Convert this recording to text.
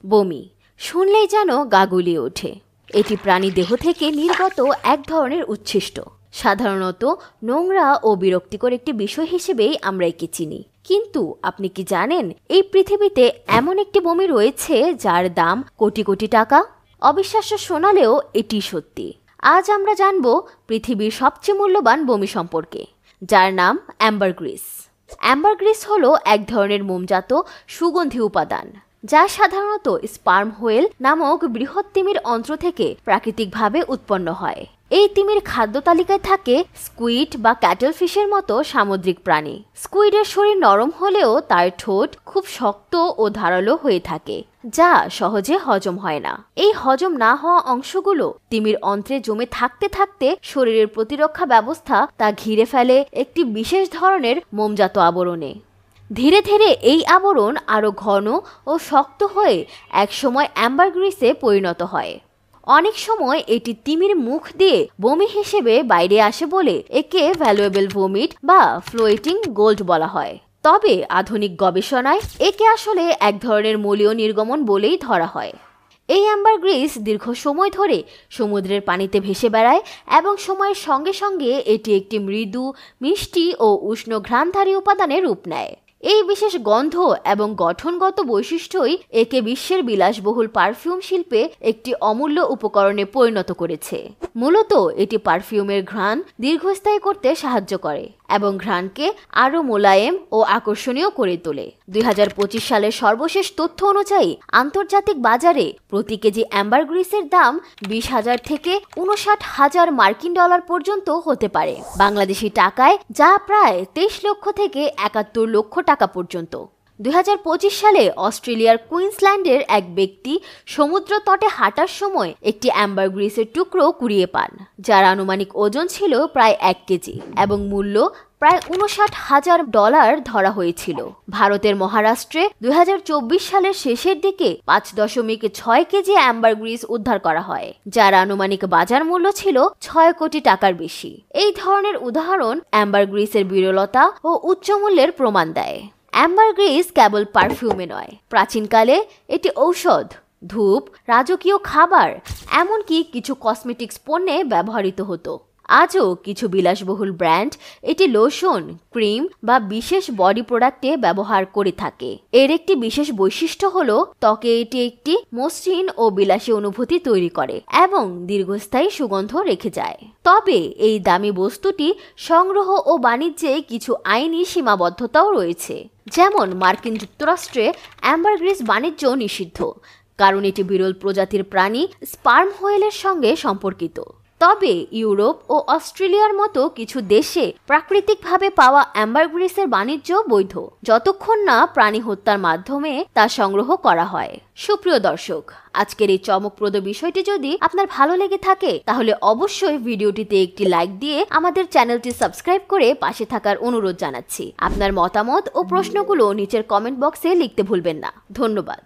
বমি শুনলেই যেন গা গুলিয়ে ওঠে। এটি প্রাণী দেহ থেকে নির্গত এক ধরনের উচ্ছিষ্ট। সাধারণত নোংরা ও বিরক্তিকর একটি বিষয় হিসেবেই আমরা একে চিনি। কিন্তু আপনি কি জানেন এই পৃথিবীতে এমন একটি বমি রয়েছে যার দাম কোটি কোটি টাকা? অবিশ্বাস্য শোনালেও এটি সত্যি। আজ আমরা জানব পৃথিবীর সবচেয়ে মূল্যবান বমি সম্পর্কে, যার নাম অ্যাম্বারগ্রিস। অ্যাম্বারগ্রিস হলো এক ধরনের মোমজাত সুগন্ধি উপাদান, যা সাধারণত স্পার্ম হোয়েল নামক বৃহৎ তিমির অন্ত্র থেকে প্রাকৃতিকভাবে উৎপন্ন হয়। এই তিমির খাদ্য তালিকায় থাকে স্কুইড বা ক্যাটল ফিশের মতো সামুদ্রিক প্রাণী। স্কুইডের শরীর নরম হলেও তার ঠোঁট খুব শক্ত ও ধারালো হয়ে থাকে, যা সহজে হজম হয় না। এই হজম না হওয়া অংশগুলো তিমির অন্ত্রে জমে থাকতে থাকতে শরীরের প্রতিরক্ষা ব্যবস্থা তা ঘিরে ফেলে একটি বিশেষ ধরনের মোমজাত আবরণে। ধীরে ধীরে এই আবরণ আরও ঘন ও শক্ত হয়ে একসময় অ্যাম্বারগ্রিসে পরিণত হয়। অনেক সময় এটি তিমির মুখ দিয়ে বমি হিসেবে বাইরে আসে বলে একে ভ্যালুয়েবল ভমিট বা ফ্লোটিং গোল্ড বলা হয়। তবে আধুনিক গবেষণায় একে আসলে এক ধরনের মলীয় নির্গমন বলেই ধরা হয়। এই অ্যাম্বারগ্রিস দীর্ঘ সময় ধরে সমুদ্রের পানিতে ভেসে বেড়ায় এবং সময়ের সঙ্গে সঙ্গে এটি একটি মৃদু, মিষ্টি ও উষ্ণ ঘ্রাণধারী উপাদানে রূপ নেয়। এই বিশেষ গন্ধ এবং গঠনগত বৈশিষ্ট্যই একে বিশ্বের বিলাসবহুল পারফিউম শিল্পে একটি অমূল্য উপকরণে পরিণত করেছে। মূলত এটি পারফিউমের ঘ্রাণ দীর্ঘস্থায়ী করতে সাহায্য করে এবং ঘ্রাণকে আরও মোলায়েম ও আকর্ষণীয় করে তোলে। 2025 সালের সর্বশেষ তথ্য অনুযায়ী আন্তর্জাতিক বাজারে প্রতি কেজি অ্যাম্বারগ্রিসের দাম 20,000 থেকে 59,000 মার্কিন ডলার পর্যন্ত হতে পারে, বাংলাদেশি টাকায় যা প্রায় 23 লক্ষ থেকে 71 লক্ষ টাকা পর্যন্ত। 2025 সালে অস্ট্রেলিয়ার কুইন্সল্যান্ডের এক ব্যক্তি সমুদ্র তটে হাঁটার সময় একটি অ্যাম্বারগ্রিসের টুকরো কুড়িয়ে পান, যার আনুমানিক ওজন ছিল প্রায় 1 কেজি এবং মূল্য প্রায় 59,000 ডলার ধরা হয়েছিল। ভারতের মহারাষ্ট্রে 2024 সালের শেষের দিকে 5.6 কেজি অ্যাম্বারগ্রিস উদ্ধার করা হয়, যার আনুমানিক বাজার মূল্য ছিল 6 কোটি টাকার বেশি। এই ধরনের উদাহরণ অ্যাম্বারগ্রিসের বিরলতা ও উচ্চ মূল্যের প্রমাণ দেয়। অ্যাম্বারগ্রিস কেবল পারফিউমে নয়, প্রাচীনকালে এটি ঔষধ, ধূপ, রাজকীয় খাবার, এমনকি কিছু কসমেটিক্স পণ্যে ব্যবহৃত হতো। আজও কিছু বিলাসবহুল ব্র্যান্ড এটি লোশন, ক্রিম বা বিশেষ বডি প্রোডাক্টে ব্যবহার করে থাকে। এর একটি বিশেষ বৈশিষ্ট্য হলো ত্বকে এটি একটি মসৃণ ও বিলাসী অনুভূতি তৈরি করে এবং দীর্ঘস্থায়ী সুগন্ধ রেখে যায়। তবে এই দামি বস্তুটি সংগ্রহ ও বাণিজ্যে কিছু আইনি সীমাবদ্ধতাও রয়েছে, যেমন মার্কিন যুক্তরাষ্ট্রে অ্যাম্বারগ্রিস বাণিজ্য নিষিদ্ধ, কারণ এটি বিরল প্রজাতির প্রাণী স্পার্ম হোয়েলের সঙ্গে সম্পর্কিত। তবে ইউরোপ ও অস্ট্রেলিয়ার মতো কিছু দেশে প্রাকৃতিকভাবে পাওয়া অ্যাম্বারগ্রিসের বাণিজ্য বৈধ, যতক্ষণ না প্রাণী হত্যার মাধ্যমে তা সংগ্রহ করা হয়। সুপ্রিয় দর্শক, আজকের এই চমকপ্রদ বিষয়টি যদি আপনার ভালো লেগে থাকে তাহলে অবশ্যই ভিডিওটিতে একটি লাইক দিয়ে আমাদের চ্যানেলটি সাবস্ক্রাইব করে পাশে থাকার অনুরোধ জানাচ্ছি। আপনার মতামত ও প্রশ্নগুলো নিচের কমেন্ট বক্সে লিখতে ভুলবেন না। ধন্যবাদ।